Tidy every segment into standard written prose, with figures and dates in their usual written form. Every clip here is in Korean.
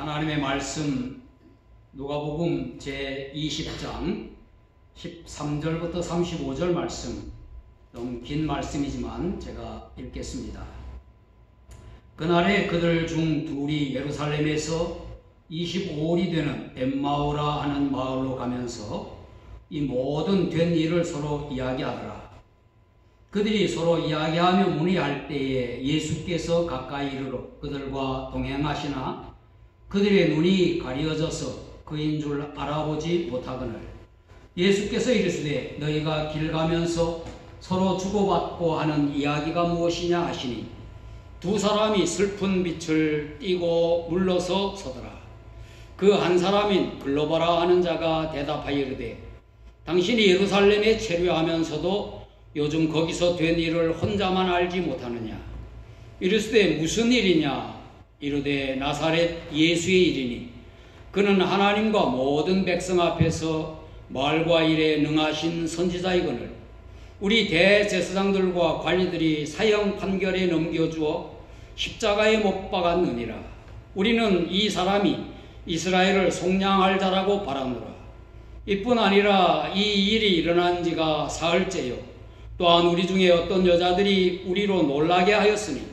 하나님의 말씀 누가복음 제20장 13절부터 35절 말씀, 너무 긴 말씀이지만 제가 읽겠습니다. 그날에 그들 중 둘이 예루살렘에서 25일이 되는 엠마오라 하는 마을로 가면서 이 모든 된 일을 서로 이야기하더라. 그들이 서로 이야기하며 문의할 때에 예수께서 가까이 이르러 그들과 동행하시나 그들의 눈이 가려져서 그인 줄 알아보지 못하거늘 예수께서 이르시되 너희가 길 가면서 서로 주고받고 하는 이야기가 무엇이냐 하시니 두 사람이 슬픈 빛을 띠고 물러서 서더라. 그 한 사람인 글로바라 하는 자가 대답하여 이르되 당신이 예루살렘에 체류하면서도 요즘 거기서 된 일을 혼자만 알지 못하느냐. 이르시되 무슨 일이냐. 이르되 나사렛 예수의 일이니 그는 하나님과 모든 백성 앞에서 말과 일에 능하신 선지자이거늘 우리 대제사장들과 관리들이 사형 판결에 넘겨주어 십자가에 못 박았느니라. 우리는 이 사람이 이스라엘을 속량할 자라고 바라노라. 이뿐 아니라 이 일이 일어난 지가 사흘째요. 또한 우리 중에 어떤 여자들이 우리로 놀라게 하였으니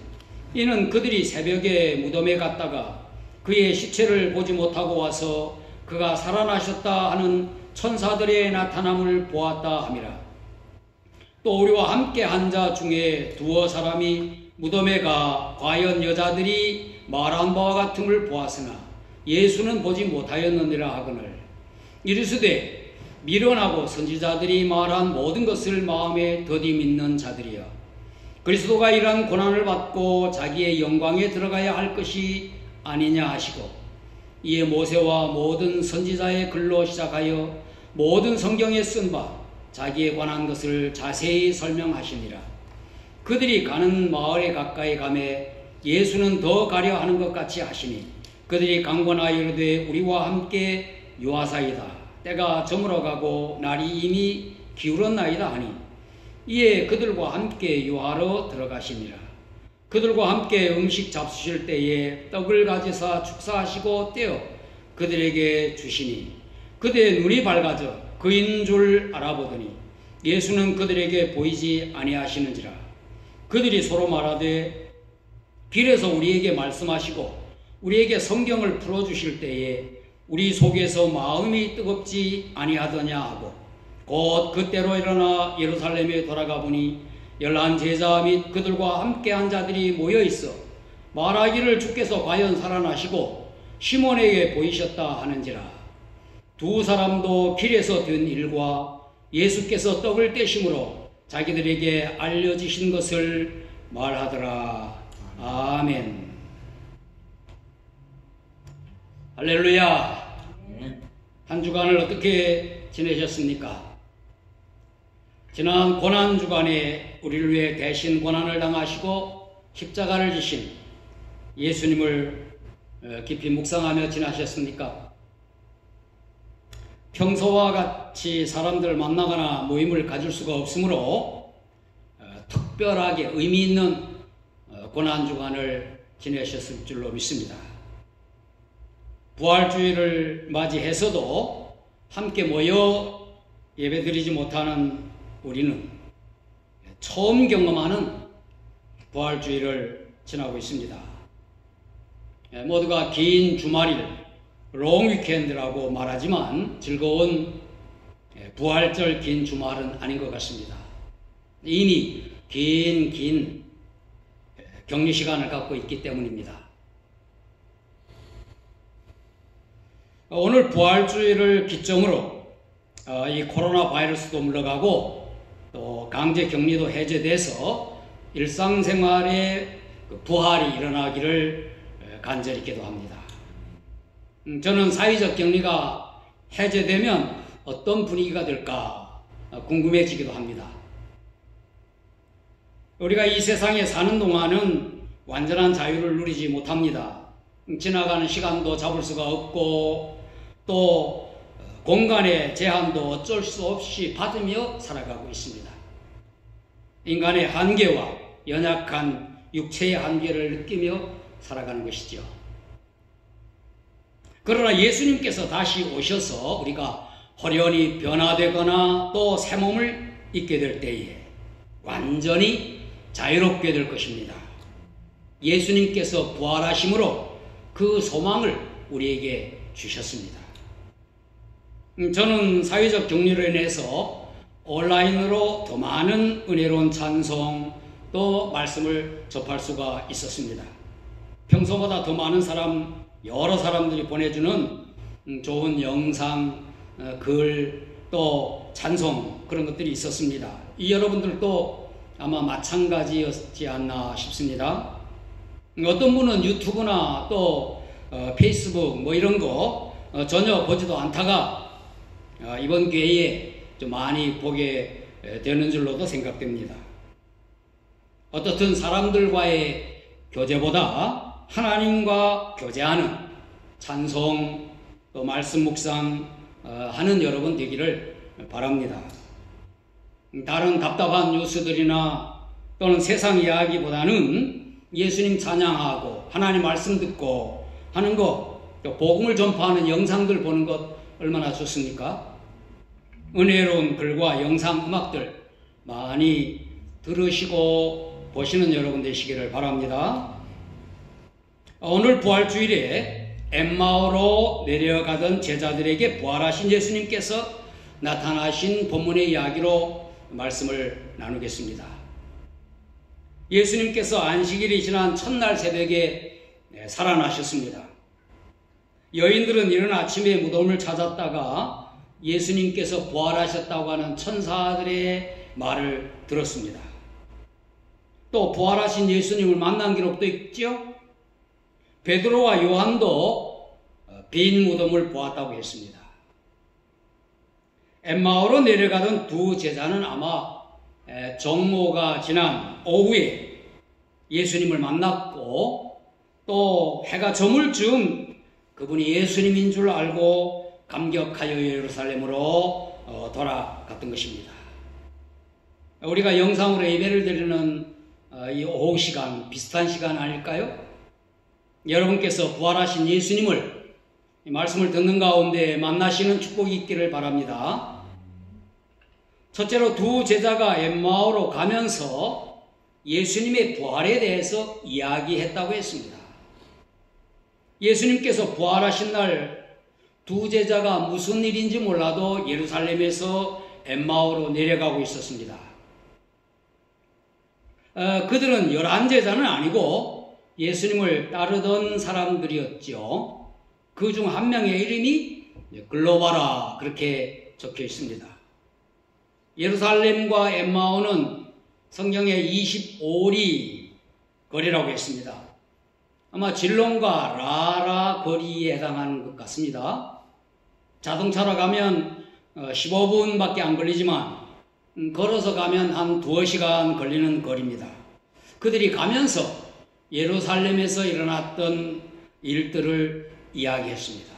이는 그들이 새벽에 무덤에 갔다가 그의 시체를 보지 못하고 와서 그가 살아나셨다 하는 천사들의 나타남을 보았다 함이라. 또 우리와 함께 한 자 중에 두어 사람이 무덤에 가 과연 여자들이 말한 바와 같음을 보았으나 예수는 보지 못하였느니라 하거늘 이르시되 미련하고 선지자들이 말한 모든 것을 마음에 더디 믿는 자들이여 그리스도가 이러한 고난을 받고 자기의 영광에 들어가야 할 것이 아니냐 하시고 이에 모세와 모든 선지자의 글로 시작하여 모든 성경에 쓴 바 자기에 관한 것을 자세히 설명하시니라. 그들이 가는 마을에 가까이 가매 예수는 더 가려 하는 것 같이 하시니 그들이 강권하여 이르되 우리와 함께 유하사이다. 때가 저물어가고 날이 이미 기울었나이다 하니 이에 그들과 함께 유하러 들어가시니라. 그들과 함께 음식 잡수실 때에 떡을 가지사 축사하시고 떼어 그들에게 주시니 그들의 눈이 밝아져 그인 줄 알아보더니 예수는 그들에게 보이지 아니하시는지라. 그들이 서로 말하되 길에서 우리에게 말씀하시고 우리에게 성경을 풀어주실 때에 우리 속에서 마음이 뜨겁지 아니하더냐 하고 곧 그때로 일어나 예루살렘에 돌아가 보니 11 제자 및 그들과 함께한 자들이 모여있어 말하기를 주께서 과연 살아나시고 시몬에게 보이셨다 하는지라. 두 사람도 길에서 된 일과 예수께서 떡을 떼심으로 자기들에게 알려주신 것을 말하더라. 아멘. 할렐루야. 한 주간을 어떻게 지내셨습니까? 지난 고난주간에 우리를 위해 대신 고난을 당하시고 십자가를 지신 예수님을 깊이 묵상하며 지나셨습니까? 평소와 같이 사람들 만나거나 모임을 가질 수가 없으므로 특별하게 의미 있는 고난주간을 지내셨을 줄로 믿습니다. 부활주일을 맞이해서도 함께 모여 예배드리지 못하는 우리는 처음 경험하는 부활주일을 지나고 있습니다. 모두가 긴 주말일, 롱 위켄드라고 말하지만 즐거운 부활절 긴 주말은 아닌 것 같습니다. 이미 긴 격리 시간을 갖고 있기 때문입니다. 오늘 부활주일을 기점으로 이 코로나 바이러스도 물러가고 또 강제 격리도 해제돼서 일상생활에 부활이 일어나기를 간절히 기도합니다. 저는 사회적 격리가 해제되면 어떤 분위기가 될까 궁금해지기도 합니다. 우리가 이 세상에 사는 동안은 완전한 자유를 누리지 못합니다. 지나가는 시간도 잡을 수가 없고 또 공간의 제한도 어쩔 수 없이 받으며 살아가고 있습니다. 인간의 한계와 연약한 육체의 한계를 느끼며 살아가는 것이죠. 그러나 예수님께서 다시 오셔서 우리가 홀연히 변화되거나 또 새 몸을 입게 될 때에 완전히 자유롭게 될 것입니다. 예수님께서 부활하심으로 그 소망을 우리에게 주셨습니다. 저는 사회적 격리로 인해서 온라인으로 더 많은 은혜로운 찬송 또 말씀을 접할 수가 있었습니다. 평소보다 더 많은 여러 사람들이 보내주는 좋은 영상, 글, 또 찬송 그런 것들이 있었습니다. 이 여러분들도 아마 마찬가지였지 않나 싶습니다. 어떤 분은 유튜브나 또 페이스북 뭐 이런 거 전혀 보지도 않다가 이번 기회에 좀 많이 보게 되는 줄로도 생각됩니다. 어떻든 사람들과의 교제보다 하나님과 교제하는 찬송 또 말씀 묵상 하는 여러분 되기를 바랍니다. 다른 답답한 뉴스들이나 또는 세상 이야기보다는 예수님 찬양하고 하나님 말씀 듣고 하는 것, 또 복음을 전파하는 영상들 보는 것 얼마나 좋습니까? 은혜로운 글과 영상 음악들 많이 들으시고 보시는 여러분 되시기를 바랍니다. 오늘 부활주일에 엠마오로 내려가던 제자들에게 부활하신 예수님께서 나타나신 본문의 이야기로 말씀을 나누겠습니다. 예수님께서 안식일이 지난 첫날 새벽에 살아나셨습니다. 여인들은 이른 아침에 무덤을 찾았다가 예수님께서 부활하셨다고 하는 천사들의 말을 들었습니다. 또 부활하신 예수님을 만난 기록도 있죠. 베드로와 요한도 빈 무덤을 보았다고 했습니다. 엠마오로 내려가던 두 제자는 아마 정오가 지난 오후에 예수님을 만났고 또 해가 저물 즈음 그분이 예수님인 줄 알고 감격하여 예루살렘으로 돌아갔던 것입니다. 우리가 영상으로 예배를 드리는 이 오후 시간 비슷한 시간 아닐까요? 여러분께서 부활하신 예수님을 말씀을 듣는 가운데 만나시는 축복이 있기를 바랍니다. 첫째로 두 제자가 엠마오로 가면서 예수님의 부활에 대해서 이야기했다고 했습니다. 예수님께서 부활하신 날 두 제자가 무슨 일인지 몰라도 예루살렘에서 엠마오로 내려가고 있었습니다. 그들은 11제자는 아니고 예수님을 따르던 사람들이었죠. 그 중 한 명의 이름이 글로바라 그렇게 적혀 있습니다. 예루살렘과 엠마오는 성경에 25리 거리라고 했습니다. 아마 질론과 라라 거리에 해당하는 것 같습니다. 자동차로 가면 15분밖에 안 걸리지만 걸어서 가면 한 2시간 걸리는 거리입니다. 그들이 가면서 예루살렘에서 일어났던 일들을 이야기했습니다.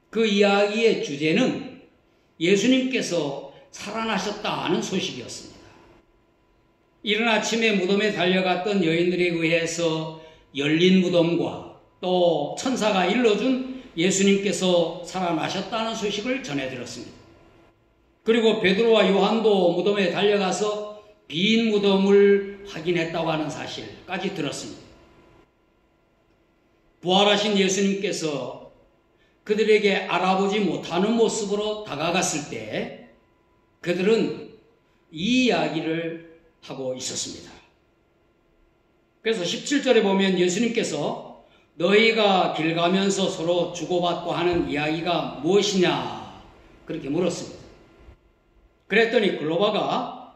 그 이야기의 주제는 예수님께서 살아나셨다 하는 소식이었습니다. 이른 아침에 무덤에 달려갔던 여인들에 의해서 열린 무덤과 또 천사가 일러준 예수님께서 살아나셨다는 소식을 전해드렸습니다. 그리고 베드로와 요한도 무덤에 달려가서 빈 무덤을 확인했다고 하는 사실까지 들었습니다. 부활하신 예수님께서 그들에게 알아보지 못하는 모습으로 다가갔을 때 그들은 이 이야기를 하고 있었습니다. 그래서 17절에 보면 예수님께서 너희가 길 가면서 서로 주고받고 하는 이야기가 무엇이냐 그렇게 물었습니다. 그랬더니 글로바가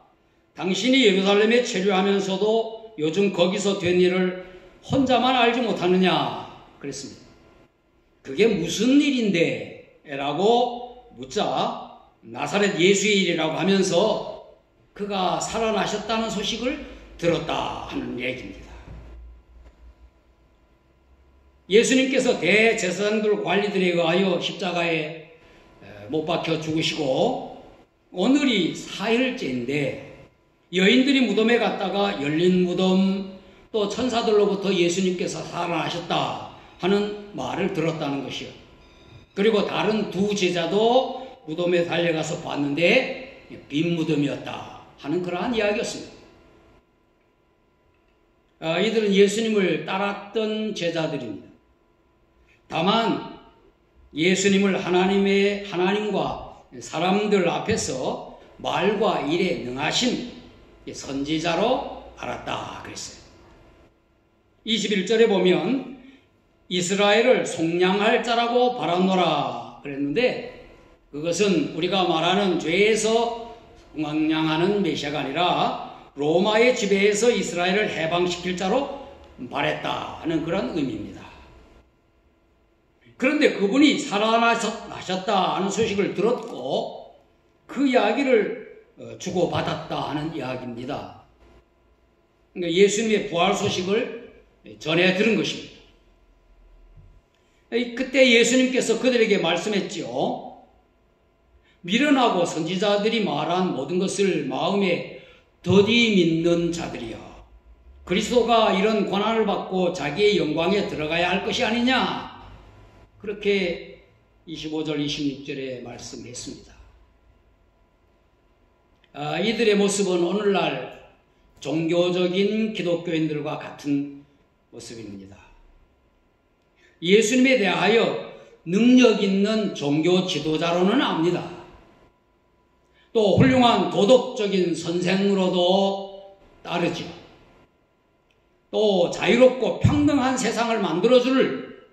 당신이 예루살렘에 체류하면서도 요즘 거기서 된 일을 혼자만 알지 못하느냐 그랬습니다. 그게 무슨 일인데? 라고 묻자 나사렛 예수의 일이라고 하면서 그가 살아나셨다는 소식을 들었다 하는 얘기입니다. 예수님께서 대제사장들 관리들에 의하여 십자가에 못 박혀 죽으시고 오늘이 사흘째인데 여인들이 무덤에 갔다가 열린 무덤 또 천사들로부터 예수님께서 살아나셨다 하는 말을 들었다는 것이요. 그리고 다른 두 제자도 무덤에 달려가서 봤는데 빈 무덤이었다 하는 그러한 이야기였습니다. 이들은 예수님을 따랐던 제자들입니다. 다만 예수님을 하나님과 사람들 앞에서 말과 일에 능하신 선지자로 알았다 그랬어요. 21절에 보면 이스라엘을 속량할 자라고 바라노라 그랬는데, 그것은 우리가 말하는 죄에서 속량하는 메시아가 아니라 로마의 지배에서 이스라엘을 해방시킬 자로 바랬다 하는 그런 의미입니다. 그런데 그분이 살아나셨다 하는 소식을 들었고 그 이야기를 주고받았다 하는 이야기입니다. 그러니까 예수님의 부활 소식을 전해 들은 것입니다. 그때 예수님께서 그들에게 말씀했죠. 미련하고 선지자들이 말한 모든 것을 마음에 더디 믿는 자들이여, 그리스도가 이런 고난을 받고 자기의 영광에 들어가야 할 것이 아니냐, 그렇게 25절 26절에 말씀했습니다. 이들의 모습은 오늘날 종교적인 기독교인들과 같은 모습입니다. 예수님에 대하여 능력 있는 종교 지도자로는 압니다. 또 훌륭한 도덕적인 선생으로도 따르죠. 또 자유롭고 평등한 세상을 만들어줄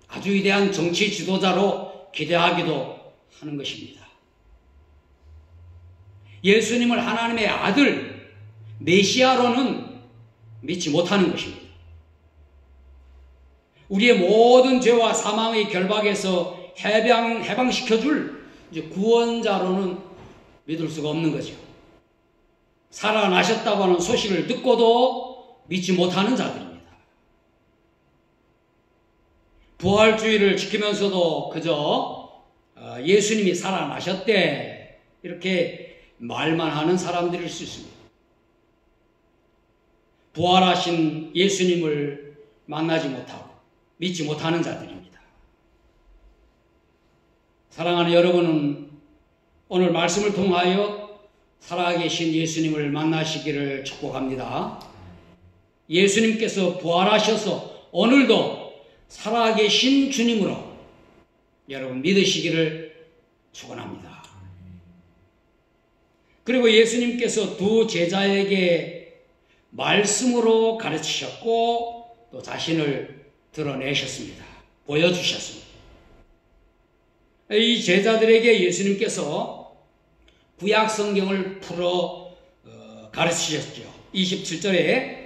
아주 위대한 정치 지도자로 기대하기도 하는 것입니다. 예수님을 하나님의 아들, 메시아로는 믿지 못하는 것입니다. 우리의 모든 죄와 사망의 결박에서 해방시켜줄 구원자로는 믿을 수가 없는 거죠. 살아나셨다고 하는 소식을 듣고도 믿지 못하는 자들입니다. 부활주의를 지키면서도 그저 예수님이 살아나셨대 이렇게 말만 하는 사람들일 수 있습니다. 부활하신 예수님을 만나지 못하고 믿지 못하는 자들입니다. 사랑하는 여러분은 오늘 말씀을 통하여 살아계신 예수님을 만나시기를 축복합니다. 예수님께서 부활하셔서 오늘도 살아계신 주님으로 여러분 믿으시기를 축원합니다. 그리고 예수님께서 두 제자에게 말씀으로 가르치셨고 또 자신을 드러내셨습니다. 보여주셨습니다. 이 제자들에게 예수님께서 구약 성경을 풀어 가르치셨죠. 27절에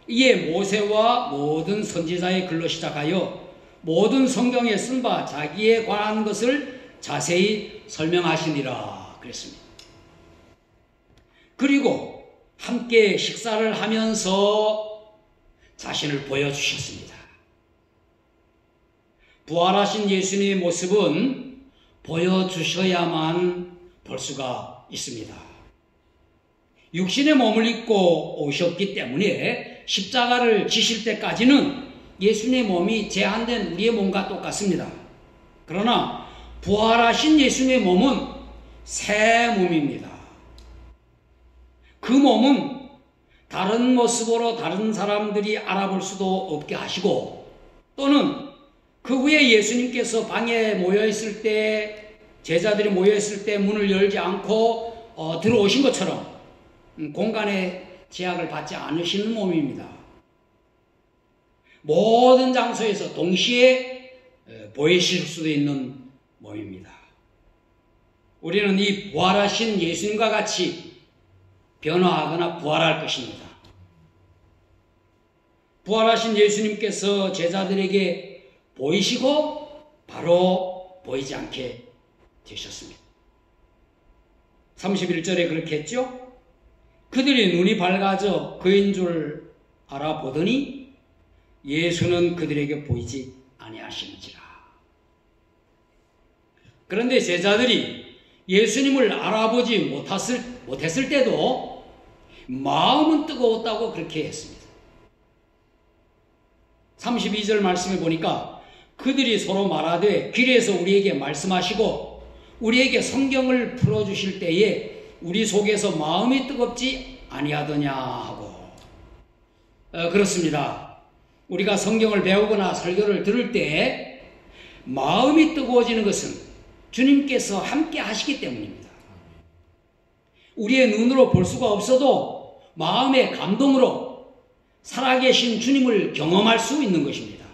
이에 모세와 모든 선지자의 글로 시작하여 모든 성경에 쓴 바 자기에 관한 것을 자세히 설명하시니라 그랬습니다. 그리고 함께 식사를 하면서 자신을 보여주셨습니다. 부활하신 예수님의 모습은 보여주셔야만 볼 수가 있습니다. 육신의 몸을 입고 오셨기 때문에 십자가를 지실 때까지는 예수님의 몸이 제한된 우리의 몸과 똑같습니다. 그러나 부활하신 예수님의 몸은 새 몸입니다. 그 몸은 다른 모습으로 다른 사람들이 알아볼 수도 없게 하시고, 또는 그 후에 예수님께서 방에 모여있을 때, 제자들이 모여있을 때 문을 열지 않고 들어오신 것처럼 공간의 제약을 받지 않으시는 몸입니다. 모든 장소에서 동시에 보이실 수도 있는 몸입니다. 우리는 이 부활하신 예수님과 같이 변화하거나 부활할 것입니다. 부활하신 예수님께서 제자들에게 보이시고 바로 보이지 않게 되셨습니다. 31절에 그렇게 했죠. 그들이 눈이 밝아져 그인 줄 알아보더니 예수는 그들에게 보이지 아니하시는지라. 그런데 제자들이 예수님을 알아보지 못했을 때도 마음은 뜨거웠다고 그렇게 했습니다. 32절 말씀에 보니까 그들이 서로 말하되 길에서 우리에게 말씀하시고 우리에게 성경을 풀어주실 때에 우리 속에서 마음이 뜨겁지 아니하더냐 하고. 그렇습니다. 우리가 성경을 배우거나 설교를 들을 때 마음이 뜨거워지는 것은 주님께서 함께 하시기 때문입니다. 우리의 눈으로 볼 수가 없어도 마음의 감동으로 살아계신 주님을 경험할 수 있는 것입니다.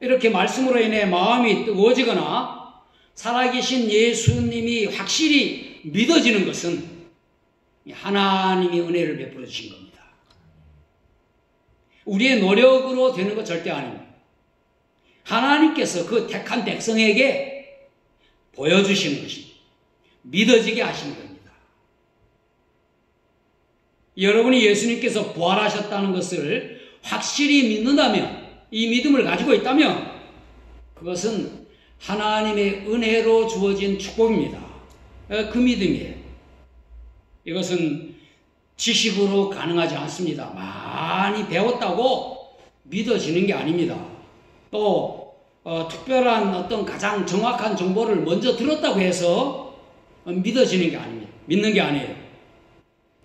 이렇게 말씀으로 인해 마음이 뜨거워지거나 살아계신 예수님이 확실히 믿어지는 것은 하나님이 은혜를 베풀어 주신 겁니다. 우리의 노력으로 되는 것 절대 아닙니다. 하나님께서 그 택한 백성에게 보여주시는 것입니다. 믿어지게 하시는 겁니다. 여러분이 예수님께서 부활하셨다는 것을 확실히 믿는다면, 이 믿음을 가지고 있다면 그것은 하나님의 은혜로 주어진 축복입니다. 그 믿음이에요. 이것은 지식으로 가능하지 않습니다. 많이 배웠다고 믿어지는 게 아닙니다. 또 특별한 어떤 가장 정확한 정보를 먼저 들었다고 해서 믿어지는 게 아닙니다. 믿는 게 아니에요.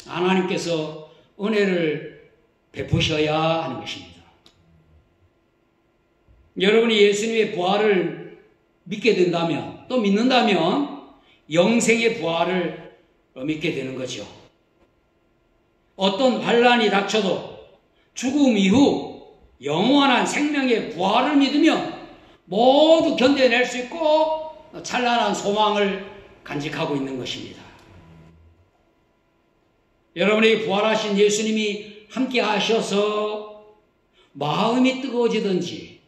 하나님께서 은혜를 베푸셔야 하는 것입니다. 여러분이 예수님의 부활을 믿게 된다면, 또 믿는다면 영생의 부활을 믿게 되는 거죠. 어떤 환난이 닥쳐도 죽음 이후 영원한 생명의 부활을 믿으면 모두 견뎌낼 수 있고 찬란한 소망을 간직하고 있는 것입니다. 여러분이 부활하신 예수님이 함께 하셔서 마음이 뜨거워지든지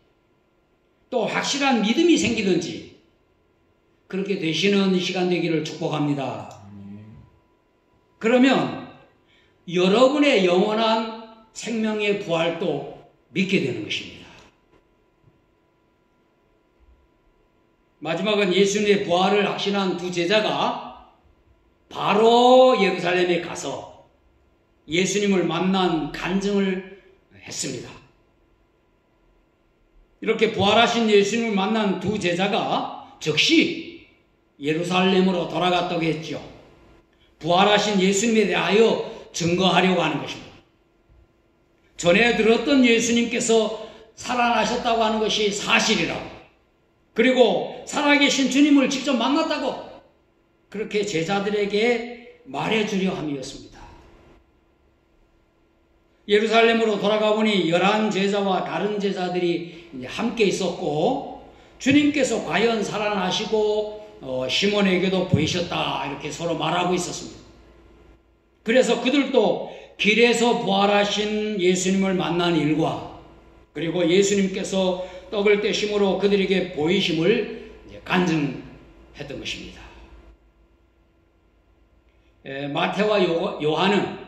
또 확실한 믿음이 생기든지 그렇게 되시는 이 시간 되기를 축복합니다. 그러면 여러분의 영원한 생명의 부활도 믿게 되는 것입니다. 마지막은 예수님의 부활을 확신한 두 제자가 바로 예루살렘에 가서 예수님을 만난 간증을 했습니다. 이렇게 부활하신 예수님을 만난 두 제자가 즉시 예루살렘으로 돌아갔다고 했죠. 부활하신 예수님에 대하여 증거하려고 하는 것입니다. 전에 들었던 예수님께서 살아나셨다고 하는 것이 사실이라고, 그리고 살아계신 주님을 직접 만났다고 그렇게 제자들에게 말해주려 함이었습니다. 예루살렘으로 돌아가 보니 11제자와 다른 제자들이 함께 있었고 주님께서 과연 살아나시고 시몬에게도 보이셨다 이렇게 서로 말하고 있었습니다. 그래서 그들도 길에서 부활하신 예수님을 만난 일과 그리고 예수님께서 떡을 떼심으로 그들에게 보이심을 간증했던 것입니다. 마태와 요한은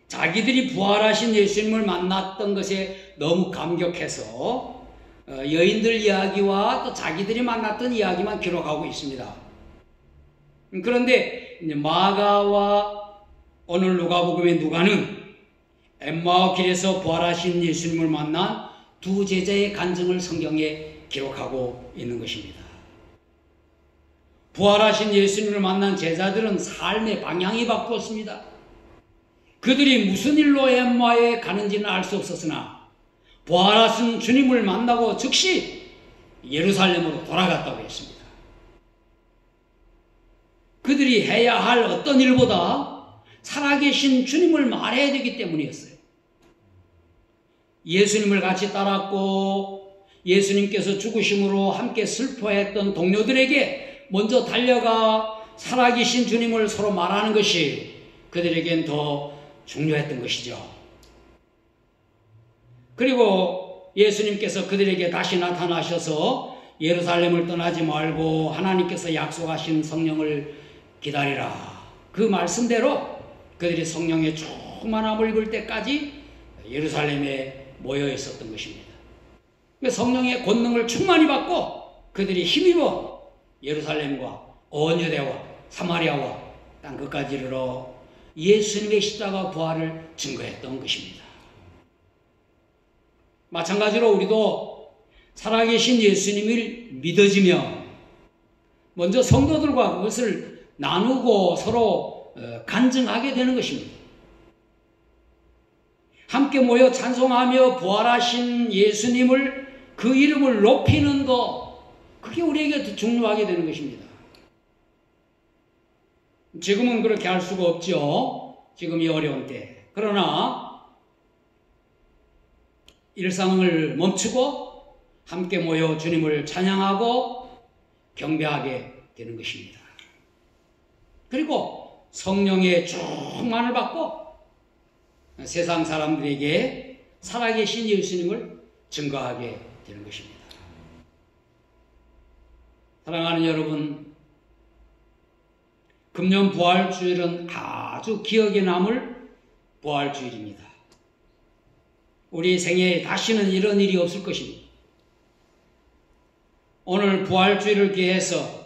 자기들이 부활하신 예수님을 만났던 것에 너무 감격해서 여인들 이야기와 또 자기들이 만났던 이야기만 기록하고 있습니다. 그런데 마가와 오늘 누가복음의 누가는 엠마오 길에서 부활하신 예수님을 만난 두 제자의 간증을 성경에 기록하고 있는 것입니다. 부활하신 예수님을 만난 제자들은 삶의 방향이 바뀌었습니다. 그들이 무슨 일로 엠마오에 가는지는 알 수 없었으나 부활하신 주님을 만나고 즉시 예루살렘으로 돌아갔다고 했습니다. 그들이 해야 할 어떤 일보다 살아계신 주님을 말해야 되기 때문이었어요. 예수님을 같이 따랐고 예수님께서 죽으심으로 함께 슬퍼했던 동료들에게 먼저 달려가 살아계신 주님을 서로 말하는 것이 그들에겐 더 중요했던 것이죠. 그리고 예수님께서 그들에게 다시 나타나셔서 예루살렘을 떠나지 말고 하나님께서 약속하신 성령을 기다리라. 그 말씀대로 그들이 성령의 충만함을 입을 때까지 예루살렘에 모여 있었던 것입니다. 성령의 권능을 충만히 받고 그들이 힘입어 예루살렘과 온 유대와 사마리아와 땅 끝까지 이르러 예수님의 십자가 부활을 증거했던 것입니다. 마찬가지로 우리도 살아계신 예수님을 믿어지며 먼저 성도들과 그것을 나누고 서로 간증하게 되는 것입니다. 함께 모여 찬송하며 부활하신 예수님을, 그 이름을 높이는 것, 그게 우리에게 더 중요하게 되는 것입니다. 지금은 그렇게 할 수가 없죠. 지금 이 어려운 때. 그러나 일상을 멈추고 함께 모여 주님을 찬양하고 경배하게 되는 것입니다. 그리고 성령의 충만을 받고 세상 사람들에게 살아계신 예수님을 증거하게 되는 것입니다. 사랑하는 여러분, 금년 부활주일은 아주 기억에 남을 부활주일입니다. 우리 생애에 다시는 이런 일이 없을 것입니다. 오늘 부활주일을 기해서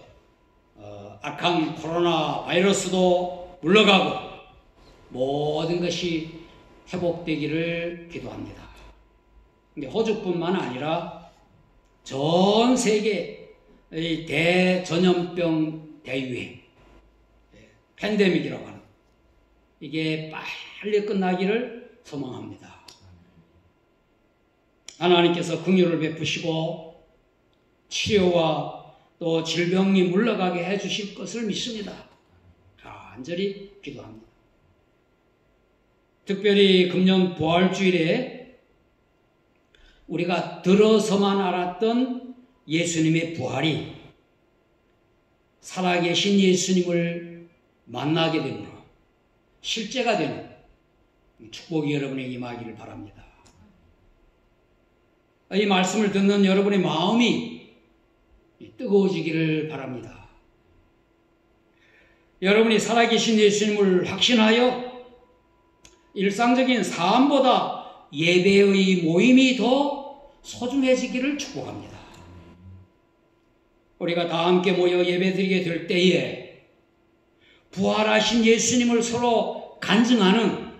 악한 코로나 바이러스도 물러가고 모든 것이 회복되기를 기도합니다. 근데 호주뿐만 아니라 전 세계의 대전염병 대유행, 팬데믹이라고 하는, 이게 빨리 끝나기를 소망합니다. 하나님께서 긍휼을 베푸시고 치료와 또 질병이 물러가게 해주실 것을 믿습니다. 간절히 기도합니다. 특별히 금년 부활주일에 우리가 들어서만 알았던 예수님의 부활이 살아계신 예수님을 만나게 되므로 실제가 되는 축복이 여러분에게 임하기를 바랍니다. 이 말씀을 듣는 여러분의 마음이 뜨거워지기를 바랍니다. 여러분이 살아계신 예수님을 확신하여 일상적인 삶보다 예배의 모임이 더 소중해지기를 축복합니다. 우리가 다 함께 모여 예배드리게 될 때에 부활하신 예수님을 서로 간증하는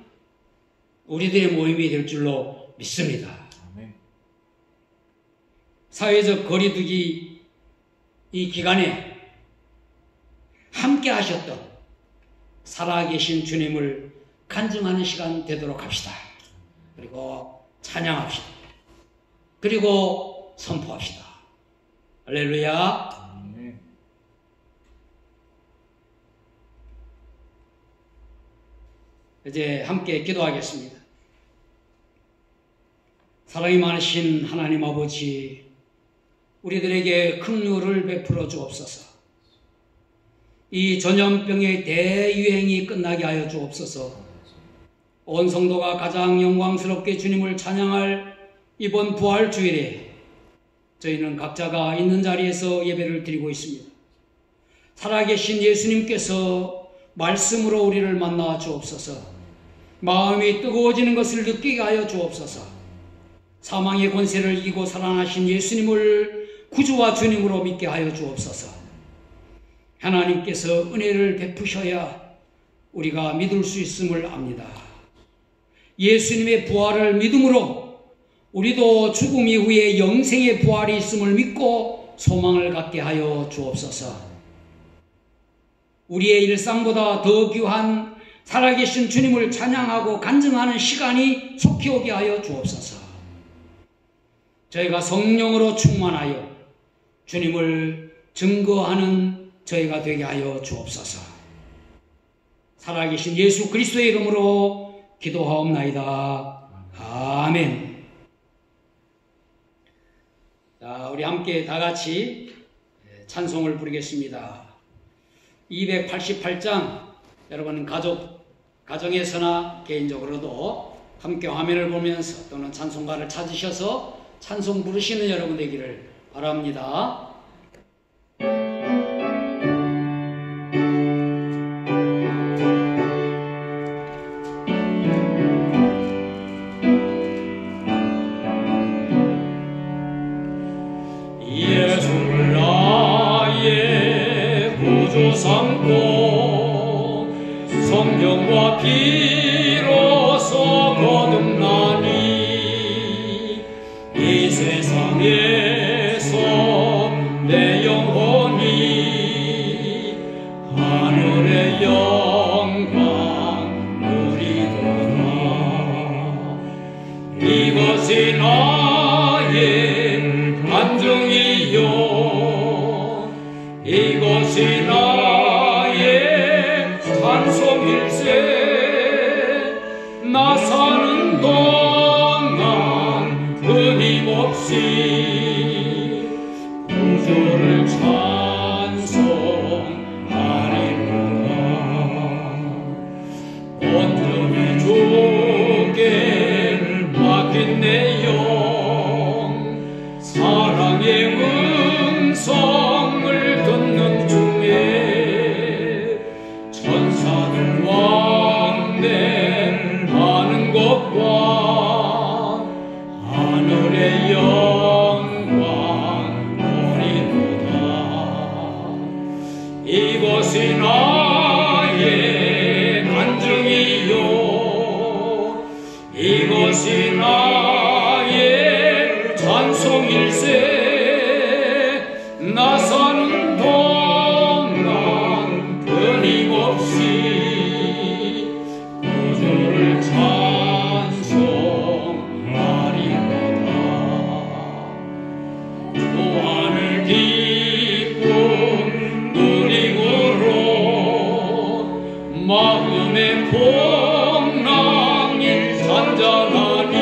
우리들의 모임이 될 줄로 믿습니다. 사회적 거리두기 이 기간에 함께 하셨던 살아계신 주님을 간증하는 시간 되도록 합시다. 그리고 찬양합시다. 그리고 선포합시다. 할렐루야. 이제 함께 기도하겠습니다. 사랑이 많으신 하나님 아버지, 우리들에게 긍휼을 베풀어 주옵소서. 이 전염병의 대유행이 끝나게 하여 주옵소서. 온 성도가 가장 영광스럽게 주님을 찬양할 이번 부활주일에 저희는 각자가 있는 자리에서 예배를 드리고 있습니다. 살아계신 예수님께서 말씀으로 우리를 만나 주옵소서. 마음이 뜨거워지는 것을 느끼게 하여 주옵소서. 사망의 권세를 이기고 살아나신 예수님을 구주와 주님으로 믿게 하여 주옵소서. 하나님께서 은혜를 베푸셔야 우리가 믿을 수 있음을 압니다. 예수님의 부활을 믿음으로 우리도 죽음 이후에 영생의 부활이 있음을 믿고 소망을 갖게 하여 주옵소서. 우리의 일상보다 더 귀한 살아계신 주님을 찬양하고 간증하는 시간이 속히 오게 하여 주옵소서. 저희가 성령으로 충만하여 주님을 증거하는 저희가 되게 하여 주옵소서. 살아계신 예수 그리스도의 이름으로 기도하옵나이다. 아멘. 자, 우리 함께 다 같이 찬송을 부르겠습니다. 288장, 여러분 가정에서나 개인적으로도 함께 화면을 보면서 또는 찬송가를 찾으셔서 찬송 부르시는 여러분 되기를 바랍니다. 예수를 나의 구주 삼고 성령과 피로써 거듭나니 이 세상에서 내 영혼이 하늘의 영광 누리도다. 이것이 나의 간증이요 이것이 나의 찬송일세. 나 사는 동안 끊임없이 구주를 찬송하리로다. 온전히 주께 맡긴 내 영 사랑의 음성을 듣는 중에 천사들 왕래하는 것과 하늘의 영광 보리로다. 이것이 나의 간증이요 이것이 나의 찬송일세. 나 사는 동안 끊임없이 구주를 찬송하리로다. 주 안을 기쁨 누리고로 마음의 풍랑이 잔잔하니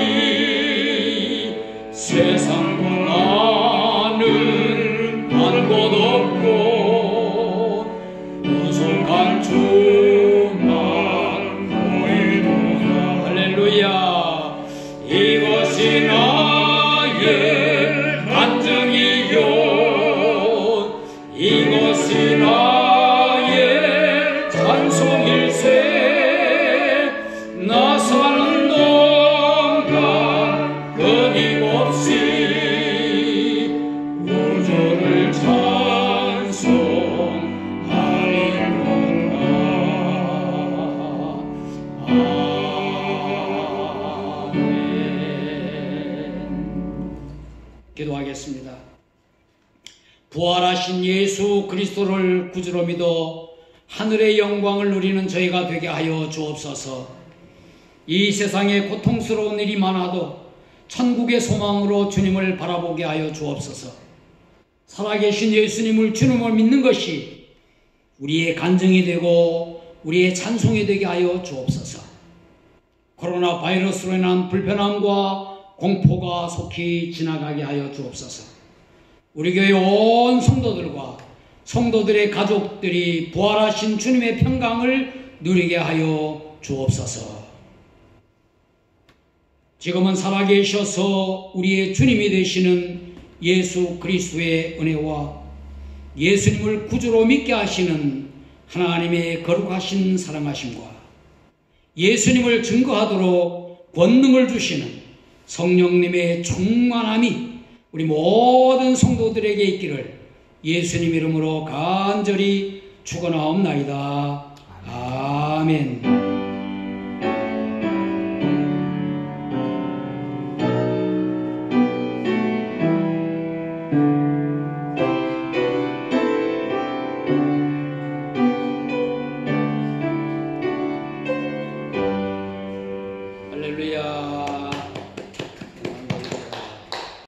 세상과 나는 한 곳 없고 우속한 주만 보이도다. 할렐루야. 이것이 나의 간증이요 이것이 나의 찬송일세. 나 사는 동안 끊임없이 우주를 찬송하리로다. 아멘. 기도하겠습니다. 부활하신 예수 그리스도를 구주로 믿어 하늘의 영광을 누리는 저희가 되게 하여 주옵소서. 이 세상에 고통스러운 일이 많아도 천국의 소망으로 주님을 바라보게 하여 주옵소서. 살아계신 예수님을 주님을 믿는 것이 우리의 간증이 되고 우리의 찬송이 되게 하여 주옵소서. 코로나 바이러스로 인한 불편함과 공포가 속히 지나가게 하여 주옵소서. 우리 교회 온 성도들과 성도들의 가족들이 부활하신 주님의 평강을 누리게 하여 주옵소서. 지금은 살아계셔서 우리의 주님이 되시는 예수 그리스도의 은혜와 예수님을 구주로 믿게 하시는 하나님의 거룩하신 사랑하심과 예수님을 증거하도록 권능을 주시는 성령님의 충만함이 우리 모든 성도들에게 있기를 예수님 이름으로 간절히 축원하옵나이다. 아멘.